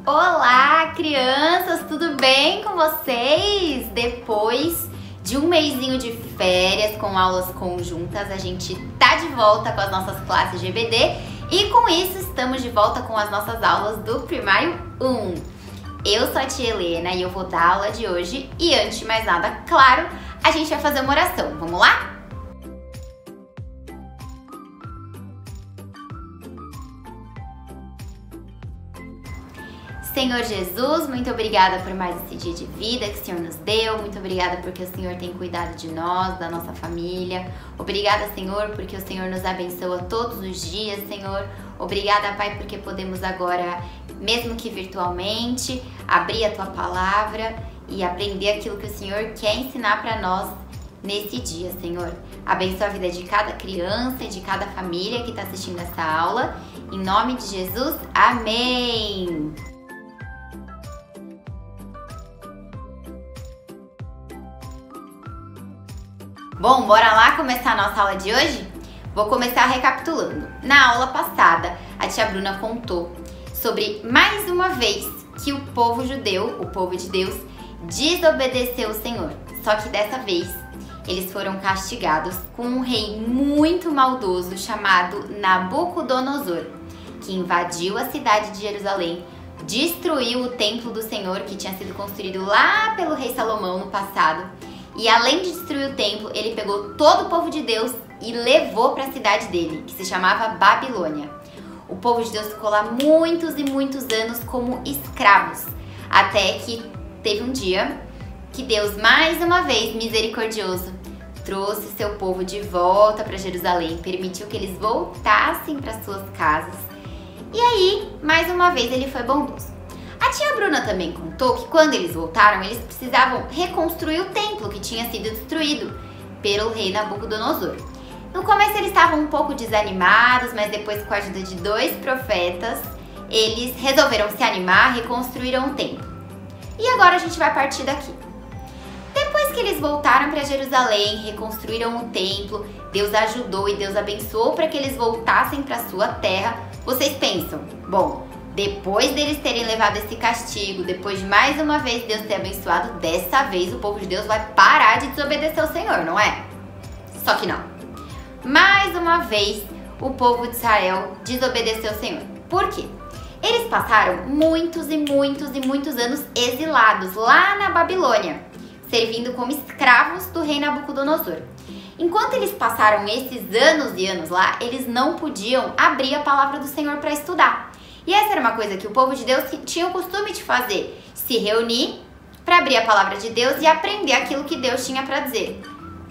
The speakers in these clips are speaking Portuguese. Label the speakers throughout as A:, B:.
A: Olá, crianças! Tudo bem com vocês? Depois de um mesinho de férias com aulas conjuntas, a gente tá de volta com as nossas classes de EBD e com isso estamos de volta com as nossas aulas do Primário 1. Eu sou a tia Helena e eu vou dar a aula de hoje e antes de mais nada, claro, a gente vai fazer uma oração. Vamos lá? Senhor Jesus, muito obrigada por mais esse dia de vida que o Senhor nos deu. Muito obrigada porque o Senhor tem cuidado de nós, da nossa família. Obrigada, Senhor, porque o Senhor nos abençoa todos os dias, Senhor. Obrigada, Pai, porque podemos agora, mesmo que virtualmente, abrir a Tua Palavra e aprender aquilo que o Senhor quer ensinar para nós nesse dia, Senhor. Abençoa a vida de cada criança e de cada família que está assistindo essa aula. Em nome de Jesus, amém! Bom, bora lá começar a nossa aula de hoje? Vou começar recapitulando. Na aula passada, a tia Bruna contou sobre mais uma vez que o povo judeu, o povo de Deus, desobedeceu o Senhor. Só que dessa vez, eles foram castigados com um rei muito maldoso chamado Nabucodonosor, que invadiu a cidade de Jerusalém, destruiu o templo do Senhor que tinha sido construído lá pelo rei Salomão no passado. E além de destruir o templo, ele pegou todo o povo de Deus e levou para a cidade dele, que se chamava Babilônia. O povo de Deus ficou lá muitos e muitos anos como escravos, até que teve um dia que Deus, mais uma vez misericordioso, trouxe seu povo de volta para Jerusalém, permitiu que eles voltassem para suas casas. E aí, mais uma vez, ele foi bondoso. A tia Bruna também contou que quando eles voltaram, eles precisavam reconstruir o templo que tinha sido destruído pelo rei Nabucodonosor. No começo eles estavam um pouco desanimados, mas depois, com a ajuda de 2 profetas, eles resolveram se animar, reconstruíram o templo. E agora a gente vai partir daqui. Depois que eles voltaram para Jerusalém, reconstruíram o templo, Deus ajudou e Deus abençoou para que eles voltassem para sua terra. Vocês pensam, bom, depois deles terem levado esse castigo, depois de mais uma vez Deus ter abençoado, dessa vez o povo de Deus vai parar de desobedecer o Senhor, não é? Só que não. Mais uma vez o povo de Israel desobedeceu o Senhor. Por quê? Eles passaram muitos e muitos e muitos anos exilados lá na Babilônia, servindo como escravos do rei Nabucodonosor. Enquanto eles passaram esses anos e anos lá, eles não podiam abrir a palavra do Senhor para estudar. E essa era uma coisa que o povo de Deus tinha o costume de fazer, se reunir para abrir a palavra de Deus e aprender aquilo que Deus tinha para dizer.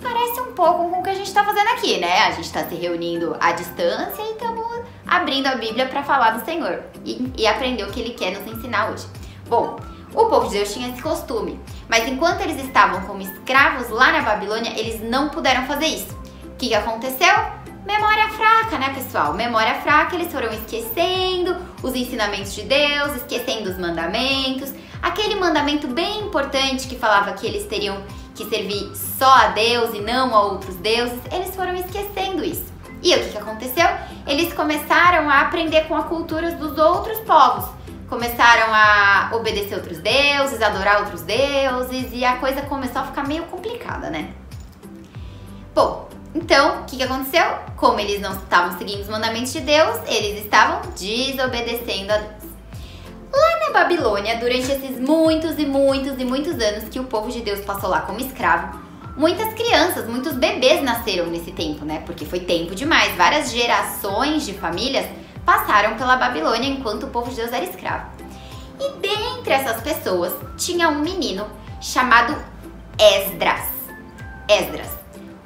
A: Parece um pouco com o que a gente está fazendo aqui, né? A gente está se reunindo à distância e estamos abrindo a Bíblia para falar do Senhor e aprender o que Ele quer nos ensinar hoje. Bom, o povo de Deus tinha esse costume, mas enquanto eles estavam como escravos lá na Babilônia, eles não puderam fazer isso. O que aconteceu? Memória fraca, né, pessoal? Memória fraca, eles foram esquecendo os ensinamentos de Deus, esquecendo os mandamentos. Aquele mandamento bem importante que falava que eles teriam que servir só a Deus e não a outros deuses, eles foram esquecendo isso. E o que aconteceu? Eles começaram a aprender com a cultura dos outros povos. Começaram a obedecer outros deuses, adorar outros deuses e a coisa começou a ficar meio complicada, né? Bom, então, o que aconteceu? Como eles não estavam seguindo os mandamentos de Deus, eles estavam desobedecendo a Deus. Lá na Babilônia, durante esses muitos e muitos e muitos anos que o povo de Deus passou lá como escravo, muitas crianças, muitos bebês nasceram nesse tempo, né? Porque foi tempo demais. Várias gerações de famílias passaram pela Babilônia enquanto o povo de Deus era escravo. E dentre essas pessoas, tinha um menino chamado Esdras.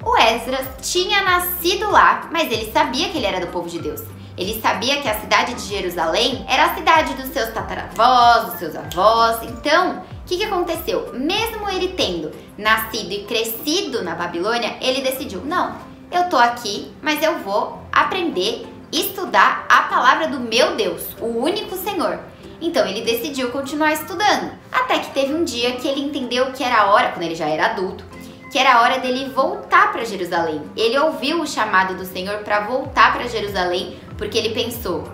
A: O Esdras tinha nascido lá, mas ele sabia que ele era do povo de Deus. Ele sabia que a cidade de Jerusalém era a cidade dos seus tataravós, dos seus avós. Então, o que aconteceu? Mesmo ele tendo nascido e crescido na Babilônia, ele decidiu, não, eu tô aqui, mas eu vou aprender, estudar a palavra do meu Deus, o único Senhor. Então ele decidiu continuar estudando, até que teve um dia que ele entendeu que era a hora, quando ele já era adulto, que era a hora dele voltar para Jerusalém. Ele ouviu o chamado do Senhor para voltar para Jerusalém, porque ele pensou,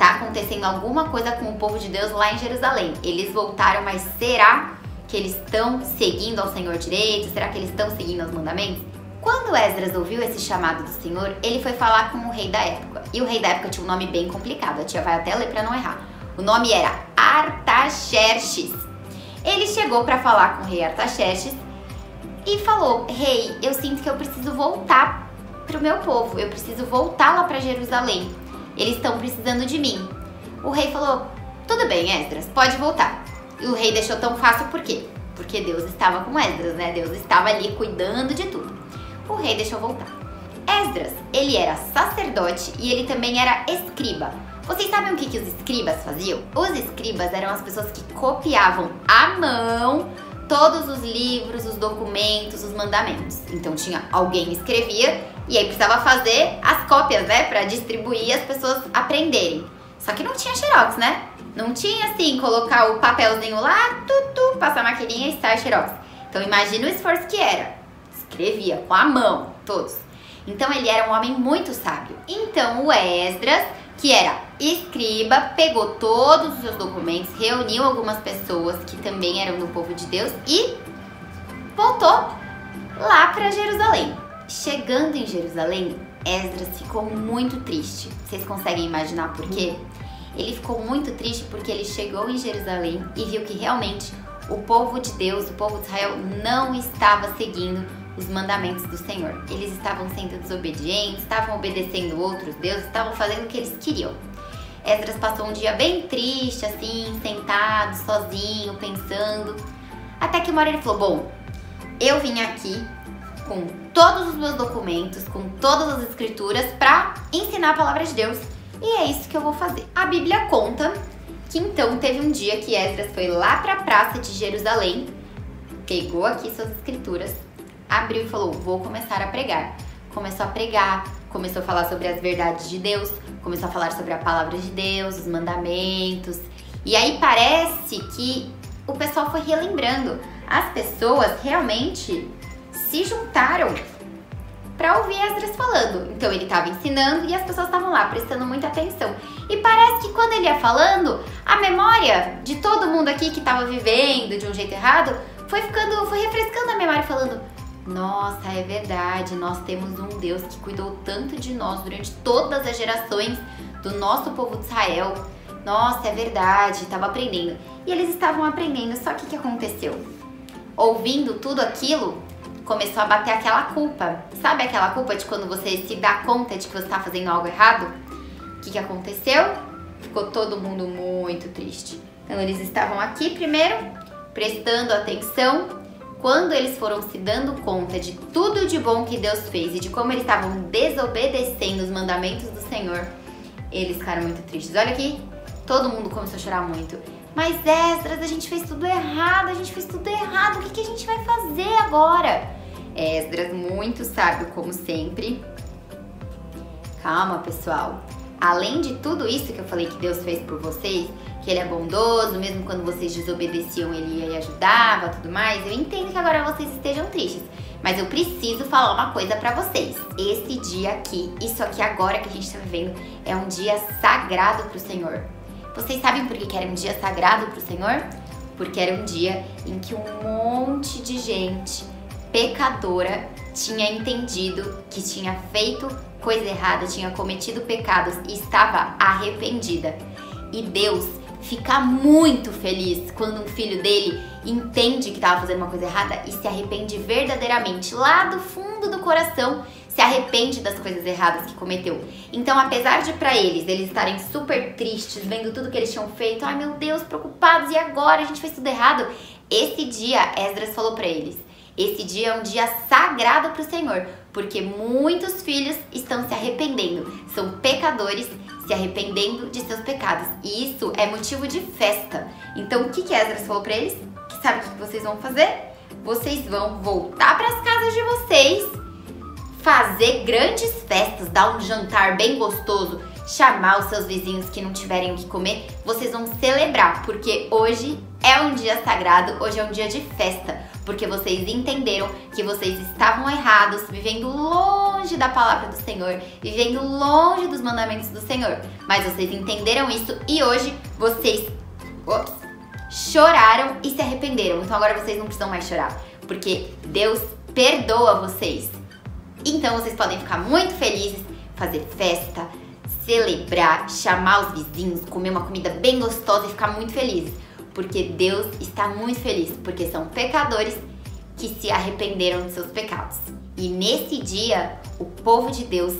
A: tá acontecendo alguma coisa com o povo de Deus lá em Jerusalém. Eles voltaram, mas será que eles estão seguindo ao Senhor direito? Será que eles estão seguindo os mandamentos? Quando Esdras ouviu esse chamado do Senhor, ele foi falar com o rei da época. E o rei da época tinha um nome bem complicado, a tia vai até ler pra não errar. O nome era Artaxerxes. Ele chegou para falar com o rei Artaxerxes e falou: rei, eu sinto que eu preciso voltar pro meu povo, eu preciso voltar lá para Jerusalém. Eles estão precisando de mim. O rei falou: tudo bem, Esdras, pode voltar. E o rei deixou tão fácil por quê? Porque Deus estava com Esdras, né? Deus estava ali cuidando de tudo. O rei deixou voltar. Esdras, ele era sacerdote e ele também era escriba. Vocês sabem o que os escribas faziam? Os escribas eram as pessoas que copiavam à mão todos os livros, os documentos, os mandamentos. Então tinha alguém que escrevia e aí precisava fazer as cópias, né? Pra distribuir e as pessoas aprenderem. Só que não tinha xerox, né? Não tinha assim, colocar o papelzinho lá, passar a maquininha e estar xerox. Então imagina o esforço que era. Escrevia com a mão, todos. Então ele era um homem muito sábio. Então o Esdras, que era escriba, pegou todos os seus documentos, reuniu algumas pessoas que também eram do povo de Deus e voltou lá para Jerusalém. Chegando em Jerusalém, Esdras ficou muito triste. Vocês conseguem imaginar por quê? Ele ficou muito triste porque ele chegou em Jerusalém e viu que realmente o povo de Deus, o povo de Israel, não estava seguindo os mandamentos do Senhor. Eles estavam sendo desobedientes, estavam obedecendo outros deuses, estavam fazendo o que eles queriam. Esdras passou um dia bem triste, assim, sentado, sozinho, pensando. Até que uma hora ele falou: bom, eu vim aqui com todos os meus documentos, com todas as escrituras para ensinar a palavra de Deus. E é isso que eu vou fazer. A Bíblia conta que então teve um dia que Esdras foi lá para a praça de Jerusalém, pegou aqui suas escrituras, abriu e falou: vou começar a pregar. Começou a pregar, começou a falar sobre as verdades de Deus, começou a falar sobre a palavra de Deus, os mandamentos. E aí parece que o pessoal foi relembrando. As pessoas realmente se juntaram para ouvir Esdras falando. Então ele estava ensinando e as pessoas estavam lá prestando muita atenção. E parece que quando ele ia falando, a memória de todo mundo aqui que estava vivendo de um jeito errado foi refrescando a memória, falando: nossa, é verdade, nós temos um Deus que cuidou tanto de nós durante todas as gerações do nosso povo de Israel. Nossa, é verdade, estava aprendendo. E eles estavam aprendendo, só que o que aconteceu? Ouvindo tudo aquilo, começou a bater aquela culpa. Sabe aquela culpa de quando você se dá conta de que você está fazendo algo errado? O que aconteceu? Ficou todo mundo muito triste. Então eles estavam aqui primeiro, prestando atenção. Quando eles foram se dando conta de tudo de bom que Deus fez e de como eles estavam desobedecendo os mandamentos do Senhor, eles ficaram muito tristes. Olha aqui, todo mundo começou a chorar muito. Mas Esdras, a gente fez tudo errado, o que a gente vai fazer agora? Esdras, muito sábio como sempre. Calma, pessoal. Além de tudo isso que eu falei que Deus fez por vocês, que Ele é bondoso, mesmo quando vocês desobedeciam, Ele ia e ajudava, tudo mais, eu entendo que agora vocês estejam tristes. Mas eu preciso falar uma coisa pra vocês. Esse dia aqui, isso aqui agora que a gente tá vivendo, é um dia sagrado pro Senhor. Vocês sabem por que era um dia sagrado pro Senhor? Porque era um dia em que um monte de gente pecadora tinha entendido que tinha feito coisa errada, tinha cometido pecados e estava arrependida. E Deus fica muito feliz quando um filho dele entende que estava fazendo uma coisa errada e se arrepende verdadeiramente, lá do fundo do coração, se arrepende das coisas erradas que cometeu. Então, apesar de pra eles estarem super tristes, vendo tudo que eles tinham feito, ai meu Deus, preocupados, e agora? A gente fez tudo errado. Esse dia, Esdras falou pra eles: esse dia é um dia sagrado pro Senhor, porque muitos filhos estão se arrependendo, são pecadores se arrependendo de seus pecados, e isso é motivo de festa. Então, o que Esdras falou pra eles? Que sabe o que vocês vão fazer? Vocês vão voltar para as casas de vocês, fazer grandes festas, dar um jantar bem gostoso, chamar os seus vizinhos que não tiverem o que comer. Vocês vão celebrar, porque hoje é um dia sagrado, hoje é um dia de festa, porque vocês entenderam que vocês estavam errados, vivendo longe da palavra do Senhor, vivendo longe dos mandamentos do Senhor. Mas vocês entenderam isso e hoje vocês choraram e se arrependeram. Então agora vocês não precisam mais chorar, porque Deus perdoa vocês. Então vocês podem ficar muito felizes, fazer festa, celebrar, chamar os vizinhos, comer uma comida bem gostosa e ficar muito felizes. Porque Deus está muito feliz, porque são pecadores que se arrependeram dos seus pecados. E nesse dia, o povo de Deus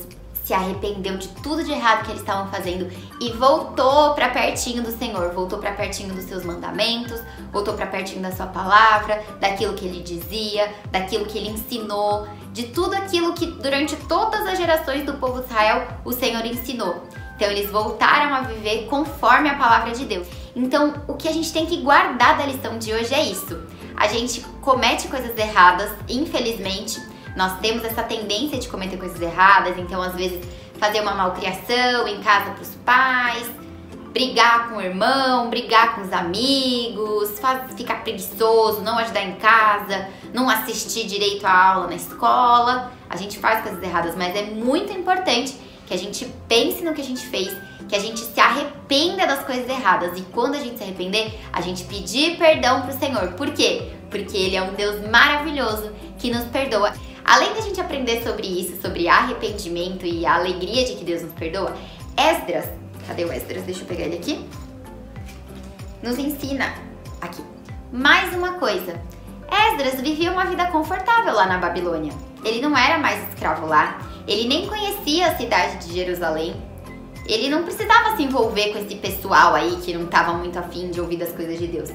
A: se arrependeu de tudo de errado que eles estavam fazendo e voltou para pertinho do Senhor, voltou para pertinho dos seus mandamentos, voltou para pertinho da sua palavra, daquilo que ele dizia, daquilo que ele ensinou, de tudo aquilo que durante todas as gerações do povo de Israel o Senhor ensinou. Então eles voltaram a viver conforme a palavra de Deus. Então o que a gente tem que guardar da lição de hoje é isso. A gente comete coisas erradas, infelizmente. Nós temos essa tendência de cometer coisas erradas, então às vezes fazer uma malcriação em casa para os pais, brigar com o irmão, brigar com os amigos, ficar preguiçoso, não ajudar em casa, não assistir direito à aula na escola. A gente faz coisas erradas, mas é muito importante que a gente pense no que a gente fez, que a gente se arrependa das coisas erradas. E quando a gente se arrepender, a gente pedir perdão pro Senhor. Por quê? Porque Ele é um Deus maravilhoso que nos perdoa. Além da gente aprender sobre isso, sobre arrependimento e a alegria de que Deus nos perdoa, Esdras, cadê o Esdras? Deixa eu pegar ele aqui. Nos ensina aqui mais uma coisa. Esdras vivia uma vida confortável lá na Babilônia. Ele não era mais escravo lá. Ele nem conhecia a cidade de Jerusalém. Ele não precisava se envolver com esse pessoal aí que não estava muito afim de ouvir das coisas de Deus.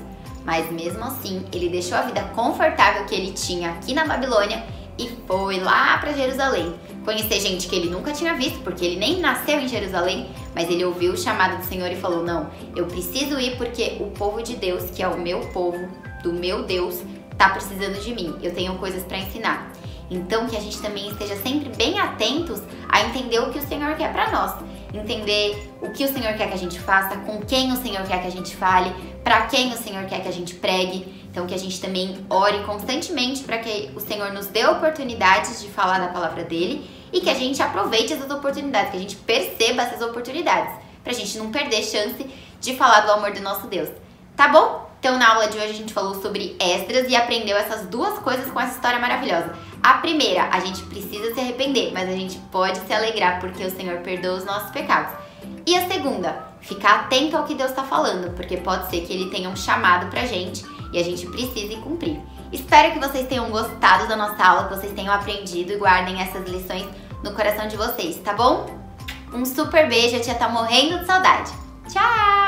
A: Mas mesmo assim, ele deixou a vida confortável que ele tinha aqui na Babilônia e foi lá para Jerusalém. Conhecer gente que ele nunca tinha visto, porque ele nem nasceu em Jerusalém, mas ele ouviu o chamado do Senhor e falou: não, eu preciso ir porque o povo de Deus, que é o meu povo, do meu Deus, tá precisando de mim. Eu tenho coisas para ensinar. Então que a gente também esteja sempre bem atentos a entender o que o Senhor quer para nós. Entender o que o Senhor quer que a gente faça, com quem o Senhor quer que a gente fale, para quem o Senhor quer que a gente pregue. Então que a gente também ore constantemente para que o Senhor nos dê oportunidades de falar da palavra dele e que a gente aproveite essas oportunidades, que a gente perceba essas oportunidades, pra gente não perder chance de falar do amor do nosso Deus. Tá bom? Então na aula de hoje a gente falou sobre Esdras e aprendeu essas duas coisas com essa história maravilhosa. A primeira, a gente precisa se arrepender, mas a gente pode se alegrar porque o Senhor perdoa os nossos pecados. E a segunda, ficar atento ao que Deus está falando, porque pode ser que Ele tenha um chamado pra gente e a gente precise cumprir. Espero que vocês tenham gostado da nossa aula, que vocês tenham aprendido e guardem essas lições no coração de vocês, tá bom? Um super beijo, a tia tá morrendo de saudade. Tchau!